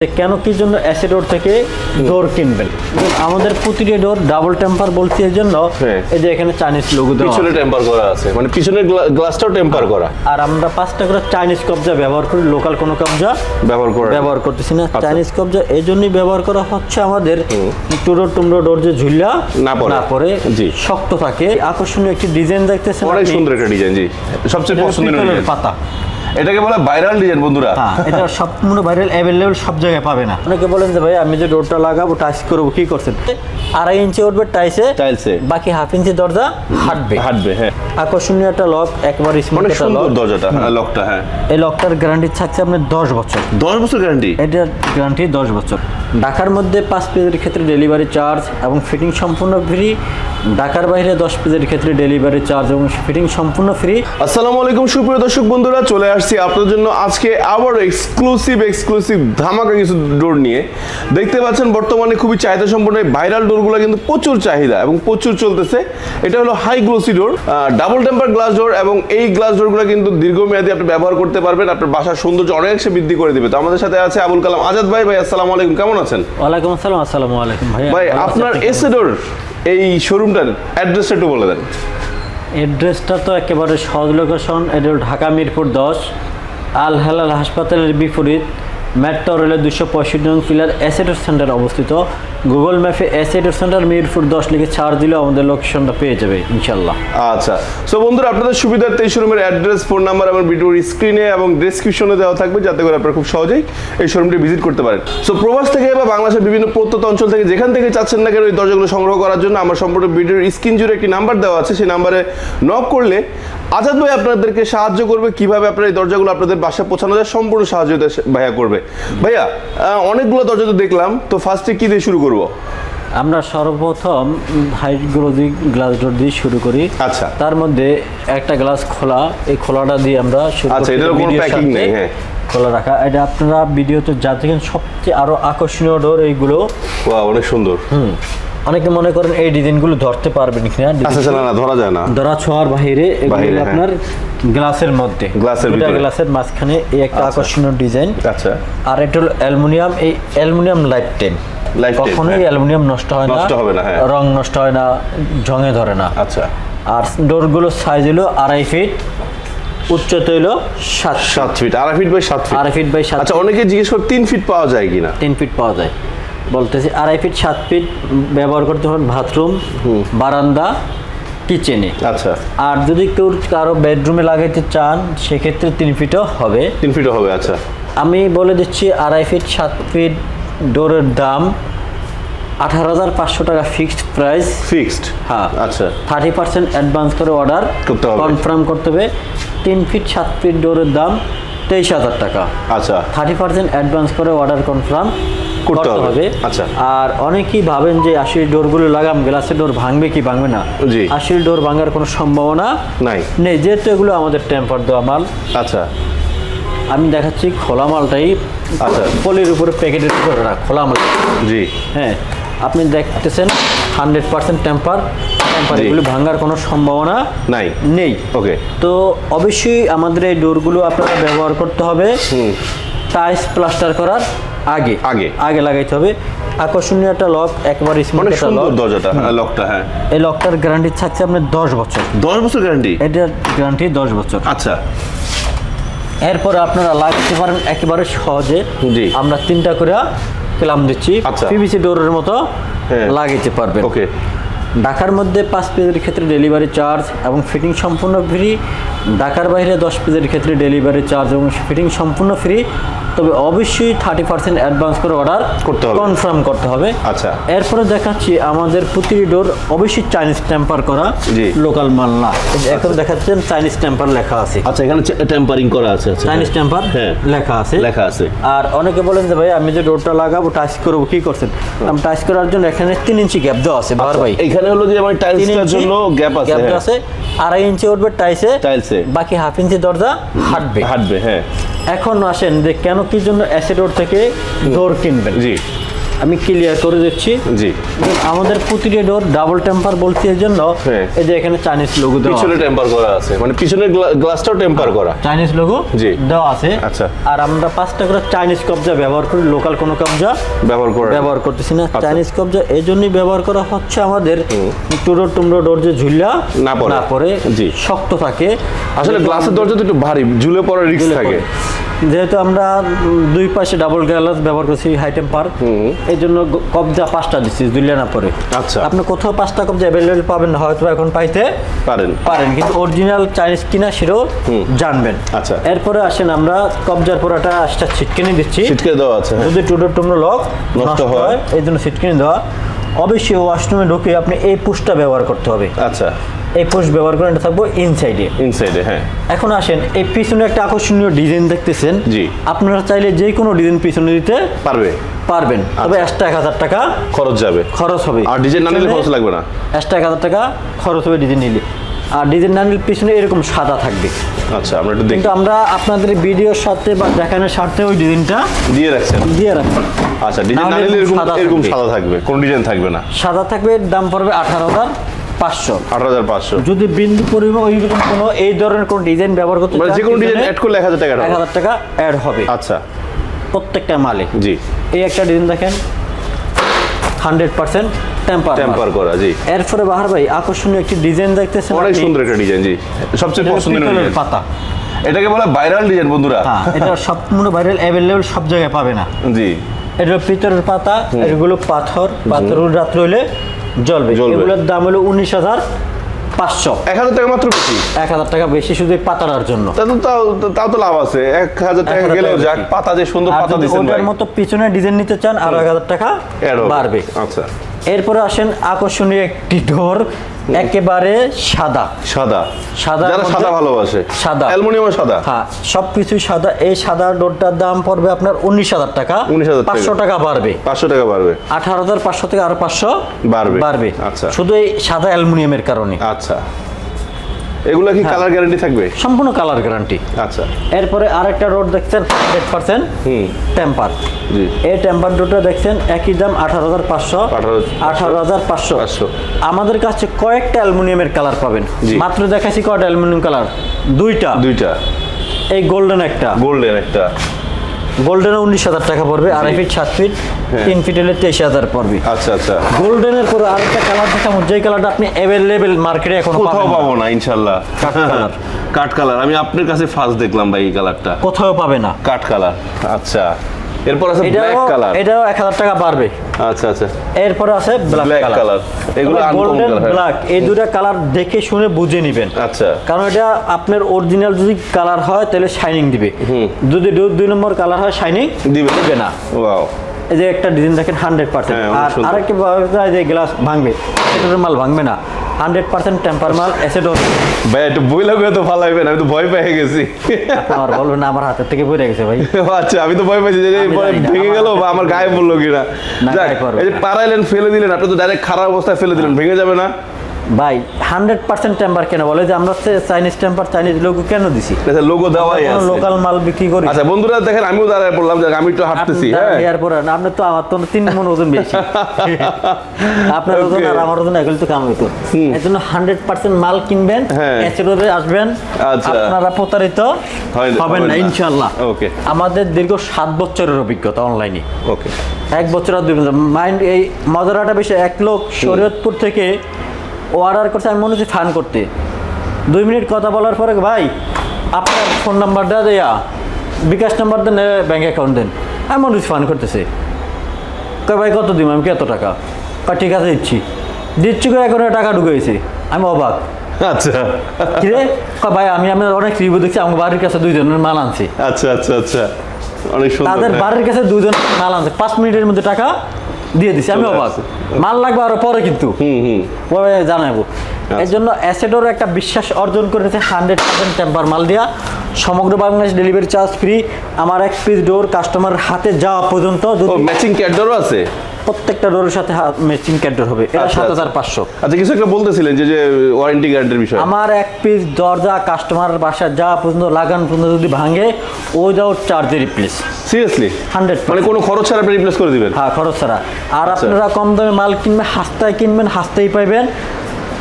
কেন কি জন্য অ্যাসি ডোর থেকে ডোর কিনবেন? আমাদের প্রতিটি ডোর ডাবল টেম্পার বলছি এর জন্য এই যে এখানে চাইনিজ লোগো দেওয়া পিছনে টেম্পার করা আছে, মানে পিছনের গ্লাসটাও টেম্পার করা। আর আমরা 5টা করে চাইনিজ কবজা ব্যবহার করি, লোকাল কোনো কবজা ব্যবহার করতেছি না। চাইনিজ কবজা এই জন্যই ব্যবহার করা হচ্ছে আমাদের টুমরো ডোর যে ঝুলিয়া না পরে শক্ত থাকে। আকর্ষণীয় একটি ডিজাইন দেখতেছেন, অনেক সুন্দর একটা ডিজাইন। জি, সবচেয়ে পছন্দের পাতা, এটাকে বলে ভাইরাল ডিজাইন বন্ধুরা। হ্যাঁ, এটা সম্পূর্ণ ভাইরাল, অ্যাভেলেবল, সব জায়গায় পাবে না। অনেকে বলেন যে ভাই আমি যে ডোরটা লাগাবো টাইস করবো, কি করছেন? 2.5 ইঞ্চি উঠবে টাইলসে, বাকি 1/2 ইঞ্চি দরজা হাঁটবে। হ্যাঁ, আকর্ষণীয় একটা লক, একবার স্মুথ একটা লক দরজাটা, লকটা। হ্যাঁ, এই লকটার গ্যারান্টি থাকছে আপনার 10 বছর। 10 বছর গ্যারান্টি? এটার গ্যারান্টি 10 বছর। ঢাকার মধ্যে 5 পিসের ক্ষেত্রে ডেলিভারি চার্জ এবং ফিটিং সম্পূর্ণ ফ্রি। ঢাকার বাইরে 10 পিসের ক্ষেত্রে ডেলিভারি চার্জ এবং ফিটিং সম্পূর্ণ ফ্রি। আসসালামু আলাইকুম সুপ্রিয় দর্শক বন্ধুরা, চলে আসছি আপনাদের জন্য আজকে আবার এক্সক্লুসিভ ধামাকা কিছু ডোর নিয়ে। দেখতে পাচ্ছেন বর্তমানে খুবই চাহিদা সম্পন্ন ভাইরাল ডোরগুলো কিন্তু প্রচুর চাহিদা এবং প্রচুর চলতেছে। এটা হলো হাই গ্লোসি ডোর, ডাবল টেম্পার গ্লাস ডোর, এবং এই গ্লাস ডোরগুলো কিন্তু দীর্ঘমেয়াদী আপনি ব্যবহার করতে পারবেন, আপনার বাসার সৌন্দর্য অনেকাংশে বৃদ্ধি করে দিবে। তো আমাদের সাথে আছে আবুল কালাম আজাদ ভাই। ভাই আসসালামু আলাইকুম, কেমন আছেন? ওয়ালাইকুম আসসালাম। আসসালামু আলাইকুম ভাই, আপনার এসএ ডোর এই শোরুমটার অ্যাড্রেসটা একটু বলে দেন। অ্যাড্রেসটা তো একেবারে সহজ লোকেশন। এটা ঢাকা মিরপুর 10, আল হেলাল হাসপাতালের বিপরীত, মেট্রো রেলের 265 নং পিলার অ্যাসি ডোর সেন্টার অবস্থিত। গুগল ম্যাপে অ্যাসি ডোর সেন্টার মিরপুর 10 লিখে ছাড় দিলে আমাদের লোকেশনটা পেয়ে যাবে ইনশাল্লাহ। আচ্ছা, সো বন্ধুরা আপনাদের সুবিধার্থে এই শোরুমের অ্যাড্রেস, ফোন নাম্বার এবং ভিডিওর স্ক্রিনে এবং ডেসক্রিপশনে দেওয়া থাকবে, যাতে করে আপনারা খুব সহজেই এই শোরুমটি ভিজিট করতে পারেন। সো প্রবাস থেকে বা বাংলাদেশের বিভিন্ন প্রত্যন্ত অঞ্চল থেকে যেখান থেকে চাচ্ছেন না কেন এই দরজাগুলো সংগ্রহ করার জন্য আমার সম্পূর্ণ ভিডিওর স্ক্রিন জুড়ে একটি নাম্বার দেওয়া আছে, সেই নাম্বারে নক করলে আজাদ ভাই আপনাদেরকে সাহায্য করবে কিভাবে আপনারা এই দরজাগুলো আপনাদের বাসায় পৌঁছানো যায়, সম্পূর্ণ সাহায্য ভাইয়া করবে। ভাইয়া, অনেকগুলো দরজা তো দেখলাম, তো ফার্স্টে কি দিয়ে শুরু করব? আমরা সর্বপ্রথম হাই গ্লোসি গ্লাস ডোর দিয়ে শুরু করি। আচ্ছা, তার মধ্যে একটা গ্লাস খোলা, এই খোলাটা দিয়ে আমরা শুরু করি। এটার কোনো প্যাকিং নেই, হ্যাঁ, খোলা রাখা। এটা আপনারা ভিডিওতে যা দেখেন সবচেয়ে আরো আকর্ষণীয় ডোর এইগুলো। ওয়াও, অনেক সুন্দর। অনেকে মনে করেন এই ডিজাইনগুলো ধরতে পারবেন কিনা। আচ্ছা, না ধরা যায় না, ধরা ছোঁয়ার বাইরে। এগুলো আপনার গ্লাসের মধ্যে, গ্লাসের মাঝখানে এই একটা আকর্ষণীয় ডিজাইন। আচ্ছা, আর এটা হলো অ্যালুমিনিয়াম। এই অ্যালুমিনিয়াম লাইফ টাইম, কখনোই অ্যালুমিনিয়াম নষ্ট হয় না, রং নষ্ট হয় না, ঝঙে ধরে না। আচ্ছা, আর ডোরগুলোর সাইজ হলো 2.5 ফিট, উচ্চতা হলো 7 feet. 2.5 feet by 7 feet. 2.5 feet by 7। আচ্ছা, অনেকে জিজ্ঞেস করে 3 ফিট পাওয়া যায় কিনা? 3 ফিট পাওয়া যায়। বলতেছি 2.5 ফিট 7 ফিট ব্যবহার করতে হবে বাথরুম, বারান্দা, কিচেনে। আচ্ছা, আর যদি কেউ কারো বেডরুমে লাগাইতে চান সেক্ষেত্রে 3 ফিটও হবে। 3 ফিটও হবে। আচ্ছা, আমি বলে দিচ্ছি 2.5 ফিট 7 ফিট ডোরের দাম 18,500 টাকা ফিক্সড প্রাইস। ফিক্সড? হ্যাঁ। আচ্ছা, 30% অ্যাডভান্স করে অর্ডার কনফার্ম করতে হবে। 3 ফিট 7 ফিট ডোরের দাম 23,000 টাকা। আচ্ছা, 30% অ্যাডভান্স করে অর্ডার কনফার্ম করতে হবে। আচ্ছা, আর অনেকেই ভাবেন যে 80 ডোরগুলো লাগাম, গ্লাসের ডোর ভাঙবে কি ভাঙবে না। 80 ডোর ভাঙার কোনো সম্ভাবনা নেই, যেহেতু এগুলো আমাদের টেম্পার দেওয়া মাল। আচ্ছা, আমি দেখাচ্ছি খোলা মালটাই। আচ্ছা, পলির উপরে প্যাকেটের উপরে খোলা মাল। জি, হ্যাঁ, আপনি দেখতেছেন 100% টেম্পার। এগুলো ভাঙার কোনো সম্ভাবনা নেই। ওকে, তো অবশ্যই আমাদের এই ডোরগুলো আপনারা ব্যবহার করতে হবে টাইলস প্লাস্টার করার আগে লাগাইতে হবে। আকর্ষণীয় একটা লক, একবার স্মুথ একটা লক দরজাটা, লকটা। হ্যাঁ, এই লকটার গ্যারান্টি থাকছে আপনার 10 বছর। 10 বছর গ্যারান্টি? এটার গ্যারান্টি 10 বছর। আচ্ছা, এরপরে আপনারা লাগাতে পারেন একেবারে সহজে। আমরা 3টা করে ক্লাম দিচ্ছি, পিভিসি ডোরের মতো লাগাইতে পারবেন। ওকে, ঢাকার মধ্যে 5 পিসের ক্ষেত্রে ডেলিভারি চার্জ এবং ফিটিং সম্পূর্ণ ফ্রি। ঢাকার বাইরে 10 পিসের ক্ষেত্রে ডেলিভারি চার্জ এবং ফিটিং সম্পূর্ণ ফ্রি। তবে অবশ্যই 30% অ্যাডভান্স করে অর্ডার কনফার্ম করতে হবে। আচ্ছা, এরপরে দেখাচ্ছি আমাদের প্রতিটি ডোর অবশ্যই চাইনিজ টেম্পার করা, লোকাল মাল না। এখন দেখাচ্ছেন চাইনিজ টেম্পার লেখা আছে। আচ্ছা, এখানে টেম্পারিং করা আছে। আচ্ছা, চাইনিজ টেম্পার লেখা আছে। আর অনেকে বলেন যে ভাই আমি যে ডোরটা লাগাবো টাচ করবো, কি করছেন? আমি টাচ করার জন্য এখানে 3 ইঞ্চি গ্যাপ দেওয়া আছে। ভাই এখানে হলো যে আমার টাইলসের জন্য গ্যাপ আছে। 2.5 ইঞ্চি উঠবে টাইলসে, বাকি 1/2 ইঞ্চি দরজা হাঁটবে। হ্যাঁ, এখন আসেন যে কেন কি জন্য অ্যাসি ডোর থেকে ডোর কিনবেন। জি, আমি ক্লিয়ার করে দিচ্ছি। জি, আমাদের প্রতিটা ডোর ডাবল টেম্পার বলছি এর জন্য হ্যাঁ। এই যে এখানে চাইনিজ লোগো দেওয়া পিছনে টেম্পার করা আছে, মানে পিছনের গ্লাসটাও টেম্পার করা। চাইনিজ লোগো জি। দেওয়া আছে। আচ্ছা। আর আমরা 5টা করে চাইনিজ কবজা ব্যবহার করি, লোকাল কোনো কবজা ব্যবহার করতেছি না। চাইনিজ কবজা এই জন্যই ব্যবহার করা হচ্ছে আমাদের টুমরো ডোর যে ঝুলা না পড়ে। জি। শক্ত থাকে। আসলে গ্লাসের দরজা তো একটু ভারী, ঝুলে পড়ার রিস্ক থাকে। যেহেতু আমরা দুই পাশে ডাবল গ্লাস ব্যবহার করছি হাই টেম্পার, এই জন্য কবজা 5টা দিচ্ছি ঝুলিয়ে না পড়ে। আচ্ছা। আপনি কোথাও 5টা কবজা অ্যাভেলেবেল পাবেন না, হয়তো এখন পাইতে পারেন, কিন্তু অরিজিনাল চাইনিজ কিনা সেটাও জানবেন। আচ্ছা। এরপরে আসেন আমরা কবজার পরাটা আসটা ছিটকিনি দিচ্ছি। ছিটকে দেওয়া আছে, হ্যাঁ। যদি টুমরো লক নষ্ট হয় এই জন্য ছিটকিনি দেওয়া। অবশ্যই ওয়াশরুমে ঢুকে আপনি এই পুশটা ব্যবহার করতে হবে। আচ্ছা। এই পুশ ব্যবহার করে এটা থাকবো ইনসাইডে। হ্যাঁ। এখন আসেন এই পিছনে একটা আকর্ষণীয় ডিজাইন দেখতেছেন। জি। আপনারা চাইলে যে কোনো ডিজাইন পিছনে দিতে পারবেন, তবে এক্সট্রা 1000 টাকা খরচ হবে। আর ডিজাইন না নিলে খরচ লাগবে না। এক্সট্রা 1000 টাকা খরচ হবে ডিজাইন নিলে। আর ডিজাইন না নিলে পিছনে এরকম সাদা থাকবে। আচ্ছা, আমরা একটু দেখি। কিন্তু আমরা আপনাদের ভিডিওর সাথে বা দেখানোর স্বার্থে ওই ডিজাইনটা দিয়ে রাখছি। আচ্ছা, ডিজাইন না নিলে এরকম সাদা থাকবে, কোন ডিজাইন থাকবে না। সাদা থাকবে, দাম পড়বে 18,500। 18,500। যদি বিন্দু পরিমাণ ওইরকম কোনো এই ধরনের কোনো ডিজাইন ব্যবহার করতে মানে যে কোনো ডিজাইন অ্যাড করলে 1000 টাকা 1000 টাকা অ্যাড হবে। আচ্ছা। প্রত্যেকটা মালে। জি। এই একটা ডিজাইন দেখেন 100% টেম্পার করা। জি। এরপরে বাহার ভাই আকর্ষণীয় একটি ডিজাইন দেখতেছেন, অনেক সুন্দর একটা ডিজাইন। জি, সবচেয়ে পছন্দের ডিজাইন পাতা। এটাকে বলে ভাইরাল ডিজাইন বন্ধুরা। হ্যাঁ, এটা সম্পূর্ণ ভাইরাল, অ্যাভেলেবল সব জায়গায় পাবে না। জি। এটা পিতলের পাতা, এগুলো পাথর রাত্রে হলে জ্বলবে। এগুলোর দাম হলো 19,500। 1000 টাকা মাত্র বেশি। 1000 টাকা বেশি শুধু এই পাতাটার জন্য। তাও তো লাভ আছে। 1000 টাকা গেলেও যাক, পাতা যে সুন্দর পাতা দিয়েছেন ভাই। ওটার মতো পিছনে ডিজাইন নিতে চান আরো 1000 টাকা বাড়বে। আচ্ছা। এরপরে আসেন আকর্ষণীয় একটি ডোর, একেবারে সাদা। যারা সাদা ভালোবাসে, সাদা অ্যালুমিনিয়াম সাদা, হ্যাঁ সবকিছুই সাদা। এই সাদা ডোরটার দাম পড়বে আপনার 19,000 টাকা। 500 টাকা বাড়বে। 18,500 থেকে আরো 500 বাড়বে। আচ্ছা। শুধু এই সাদা অ্যালুমিনিয়ামের কারণে। আচ্ছা। এগুলা কি কালার গ্যারান্টি থাকবে? সম্পূর্ণ কালার গ্যারান্টি। আচ্ছা। এরপরে আরেকটা রোড দেখছেন 100% টেম্পার। জি। এই টেম্পার ডোরটা দেখছেন একই দাম 18,500। আমাদের কাছে কয়েকটা অ্যালুমিনিয়ামের কালার পাবেন। মাত্র দেখাচ্ছি কয়টা অ্যালুমিনিয়াম কালার, দুইটা। এই গোল্ডেন একটা গোল্ডেনে 19,000 টাকা পড়বে। 2.5 ফিট 7 ফিট 3 ফিট হলে 23,000 পড়বে। আচ্ছা। গোল্ডেনের পরে আরেকটা কালার দেখাবো, যে কালারটা আপনি অ্যাভেলেবেল মার্কেটে এখন কোথাও পাবো না ইনশাআল্লাহ। কাট কালার আমি আপনার কাছে ফার্স্ট দেখলাম ভাই, এই কালারটা কোথাও পাবে না। কাট কালার। আচ্ছা। এরপর আছে ব্ল্যাক কালার, এটাও 1000 টাকা বাড়বে। আচ্ছা। এরপর আছে ব্ল্যাক কালার। এগুলো গোল্ডেন ব্ল্যাক, এই দুটো কালার দেখে শুনে বুঝে নেবেন। আচ্ছা। কারণ এটা আপনার অরিজিনাল যদি কালার হয় তাহলে শাইনিং দিবে, যদি 2 নম্বর কালার হয় শাইনিং দিবে না। ওয়াও। এই যে একটা ডিজাইন দেখেন 100%। আর আরেকটা যে গ্লাস ভাঙবে, এটার মাল ভাঙবে না, 100% টেম্পার মাল। অ্যাসেডর ভাই একটু বই লাগবে তো ফালাইবেন, আমি তো ভয় পেয়ে গেছি। আমার বলবেন না, আমার হাতের থেকে পড়ে গেছে ভাই। আচ্ছা, আমি তো ভয় পাইছি যে ভেঙে গেল বা আমার গায়ে পড়লো কিনা। এই যে পারাইলেন, ফেলে দিলেন, আপনি তো ডাইরেক্ট খারাপ অবস্থায় ফেলে দিলেন, ভেঙে যাবে না ভাই? 100% টেম্পার কেন বলে যে আমরা চাইনিজ টেম্পার, চাইনিজ লোগো কেন দিছি? আচ্ছা, লোগো দেওয়াই আছে, লোকাল মাল বিক্রি করি। আচ্ছা বন্ধুরা দেখেন, আমিও দাঁড়ায় পড়লাম যে আমি একটু হাঁটতেছি। হ্যাঁ, এরপর আপনি তো আমার তো 3 মণ ওজন বেশি। আপনার ওজন আর আমার ওজন এগুলো তো কাম হইতো। এর জন্য 100% মাল কিনবেন, এসেডোরে আসবেন, আপনারা প্রতারিত হবেন না ইনশাআল্লাহ। ওকে। আমাদের দীর্ঘ 7 বছরের অভিজ্ঞতা অনলাইনে। ওকে। 1 বছর আর 2 বছর মাইন্ড। এই মজারাটা বেশি, এক লোক শরীয়তপুর থেকে অর্ডার করছে, আমি মনে হচ্ছে ফান করতে 2 মিনিট কথা বলার পরে, ভাই আপনার ফোন নাম্বারটা দেয়া, বিকাশ নাম্বার দেন, ব্যাঙ্ক অ্যাকাউন্ট দেন। আমি মনে হচ্ছে ফান করতেছে। ভাই কত দিব? আমি কত টাকা? ঠিক আছে দিচ্ছি করে এখন টাকা ঢুকেছে। আমি অবাক। আচ্ছা। কিরে ভাই, আমি অনেক রিভিউ দেখছি, আমার বাড়ির কাছে 2 জনের মাল আনছি। আচ্ছা। অনেক সুন্দর। তাদের বাড়ির কাছে 2 জন মাল আনছে, 5 মিনিটের মধ্যে টাকা দিয়ে দিছি। আমি অবাক। মাল লাগবে আরো পরে, কিন্তু জানাবো। এর জন্য অ্যাসেডোর একটা বিশ্বাস অর্জন করেছে 100% টেম্পার মাল দিয়া। সমগ্র বাংলাদেশ ডেলিভারি চার্জ ফ্রি। আমার 1 পিস ডোর কাস্টমার হাতে যাওয়া পর্যন্ত। ম্যাচিং ক্যাট ডোরও আছে? প্রত্যেকটা ডোরের সাথে ম্যাচিং ক্যাডর হবে, এটা আচ্ছা, 7500। আচ্ছা, কিছু একটা বলতেছিলেন যে ওয়ারেন্টি গ্যারান্টির বিষয়। আমার এক পিস দরজা কাস্টমারের বাসায় যা পর্যন্ত লাগান পর্যন্ত যদি ভাঙে উইদাউট চার্জে রিপ্লেস। সিরিয়াসলি 100%। মানে কোনো খরচ ছাড়া আপনি রিপ্লেস করে দিবেন? হ্যাঁ, খরচ ছাড়া। আর আচ্ছা। আপনারা কম দামে মাল কিনবেন, হাস্তায় কিনবেন, হাস্তায় পাইবেন।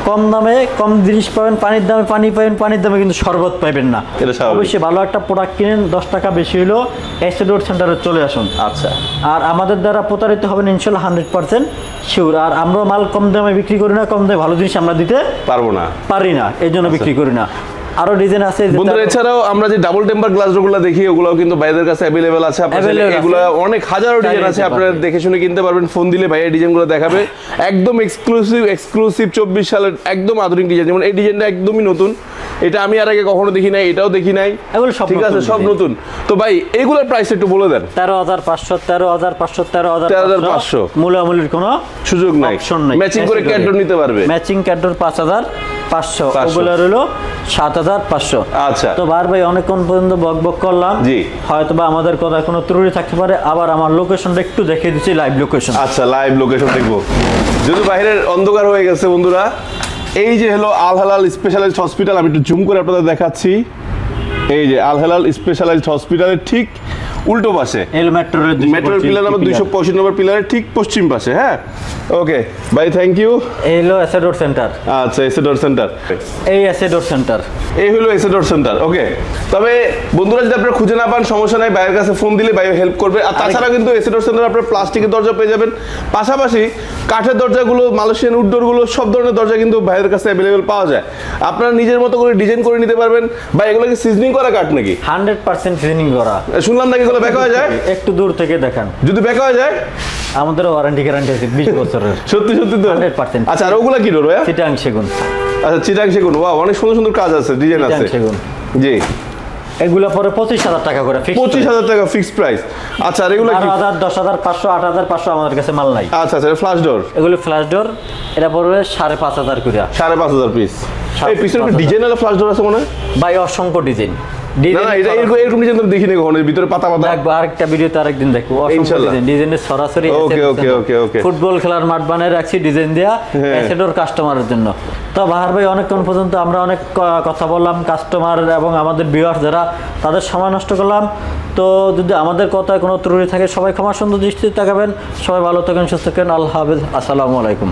কম দামে কম জিনিস পাবেন, পানির দামে পানি পাবেন, পানির দামে কিন্তু শরবত পাইবেন না। এটা স্বাভাবিক। অবশ্যই ভালো একটা প্রোডাক্ট কিনেন, 10 টাকা বেশি হলেও এসে ডোর সেন্টারে চলে আসুন। আচ্ছা, আর আমাদের দ্বারা প্রতারিত হবেন ইনশাল্লাহ 100% শিওর। আর আমরা মাল কম দামে বিক্রি করি না, কম দামে ভালো জিনিস আমরা দিতে পারবো না, পারি না, এই জন্য বিক্রি করি না। আরো ডিজাইন আছে বন্ধুরা। এছাড়াও আমরা যে ডাবল টেম্পার গ্লাস ডোরগুলো দেখি ওগুলোও কিন্তু ভাইদের কাছে অ্যাভেলেবেল আছে। আপনাদের এগুলো অনেক হাজারো ডিজাইন আছে, আপনারা দেখে শুনে কিনতে পারবেন। ফোন দিলে ভাইয়া ডিজাইনগুলো দেখাবে, একদম এক্সক্লুসিভ 24 সালের একদম আধুনিক ডিজাইন। যেমন এই ডিজাইনটা একদমই নতুন, এটা আমি আর আগে কখনো দেখি নাই, এটাও দেখি নাই, এগুলো সব ঠিক আছে, সব নতুন। তো ভাই এগুলোর প্রাইস একটু বলে দেন। 13,500, 13,500, 13,500 মূলামূলির কোনো সুযোগ নাই, অপশন নাই। ম্যাচিং করে ক্যাডর নিতে পারবে। ম্যাচিং ক্যাডর 5,500, ওগুলো হলো 7,500। আচ্ছা, তো ভাই অনেকক্ষণ পর্যন্ত বক করলাম, জি। হয়তো বা আমাদের কথা কোনো ত্রুটি থাকতে পারে। আবার আমার লোকেশনটা একটু দেখিয়ে দিচ্ছি, লাইভ লোকেশন। আচ্ছা, লাইভ লোকেশন দেখবো। যেহেতু বাইরের অন্ধকার হয়ে গেছে বন্ধুরা, এই যে হলো আল হেলাল স্পেশালাইজড হসপিটাল, আমি একটু জুম করে আপনাদের দেখাচ্ছি। এই যে আল হেলাল স্পেশালাইজড হসপিটালের ঠিক উল্টো পাশে, মেট্রো পিলার নাম্বার 265 নম্বর পিলারের ঠিক পশ্চিম পাশে। হ্যাঁ, ওকে ভাই, থ্যাংক ইউ। এই হলো এসেডোর সেন্টার। আচ্ছা, এসেডোর সেন্টার, এই এসেডোর সেন্টার, এই হলো এসেডোর সেন্টার। ওকে, তবে বন্ধুরা যদি আপনারা খুঁজে না পান সমস্যা নাই, ভাইয়ের কাছে ফোন দিলে ভাই হেল্প করবে। আর তাছাড়া কিন্তু এসেডোর সেন্টার আপনারা প্লাস্টিকের দরজা পেয়ে যাবেন, পাশাপাশি কাঠের দরজাগুলো, মালয়েশিয়ান উডডোরগুলো, সব ধরনের দরজা কিন্তু ভাইয়ের কাছে অ্যাভেলেবেল পাওয়া যায়। আপনারা নিজের মতো করে ডিজাইন করে নিতে পারবেন। ভাই এগুলো কি সিজনিং করা কাঠ নাকি? 100% সিজনিং করা। শুনলাম নাকি এগুলো বেকা হয়ে যায়? একটু দূর থেকে দেখান, যদি বেকা হয়ে যায় আমাদের ওয়ারেন্টি গ্যারান্টি আছে 20 বছরের। সত্যি সত্যি তো? 100%। আচ্ছা, আর ওগুলা কি ডোর ভাইয়া? চিটাং সেগুন। আচ্ছা, চিটাং সেগুন। ওয়াও, অনেক সুন্দর সুন্দর কাজ আছে, ডিজাইন চিটাং আছে। সেগুন, জি। এগুলো পরে 25,000 টাকা করে ফিক্স। 25,000 টাকা ফিক্সড প্রাইস। আচ্ছা, আর এগুলো কি? 12,000, 10,500, 8,500 আমাদের কাছে মাল নাই। আচ্ছা আচ্ছা, ফ্ল্যাশ ডোর। এগুলো ফ্ল্যাশ ডোর, এটা পড়বে 5,500 করে। 5,500 পিস। এই পিছনে কি ডিজাইন আলা ফ্ল্যাশ ডোর আছে মনে হয়? ভাই অসংখ্য ডিজাইন। না না, এটা এরকম ডিজাইন তো দেখিনি কখনো, ভিতরে পাতা পাতা। দেখবো আরেকটা ভিডিওতে আরেকদিন দেখবো। ইনশাআল্লাহ। ডিজাইনের সরাসরি ওকে ওকে ওকে ওকে। ফুটবল খেলার মাঠ বানিয়ে রাখছি ডিজাইন দেয়া এসেডোর কাস্টমারের জন্য। তো বাহার ভাই অনেকক্ষণ পর্যন্ত আমরা অনেক কথা বললাম কাস্টমার এবং আমাদের ভিউয়ার্স যারা, তাদের সময় নষ্ট করলাম। তো যদি আমাদের কথায় কোনো ত্রুটি থাকে সবাই ক্ষমা সুন্দর দৃষ্টিতে তাকাবেন। সবাই ভালো থাকেন, সুস্থ থাকেন। আল্লাহ হাফেজ, আসসালামু আলাইকুম।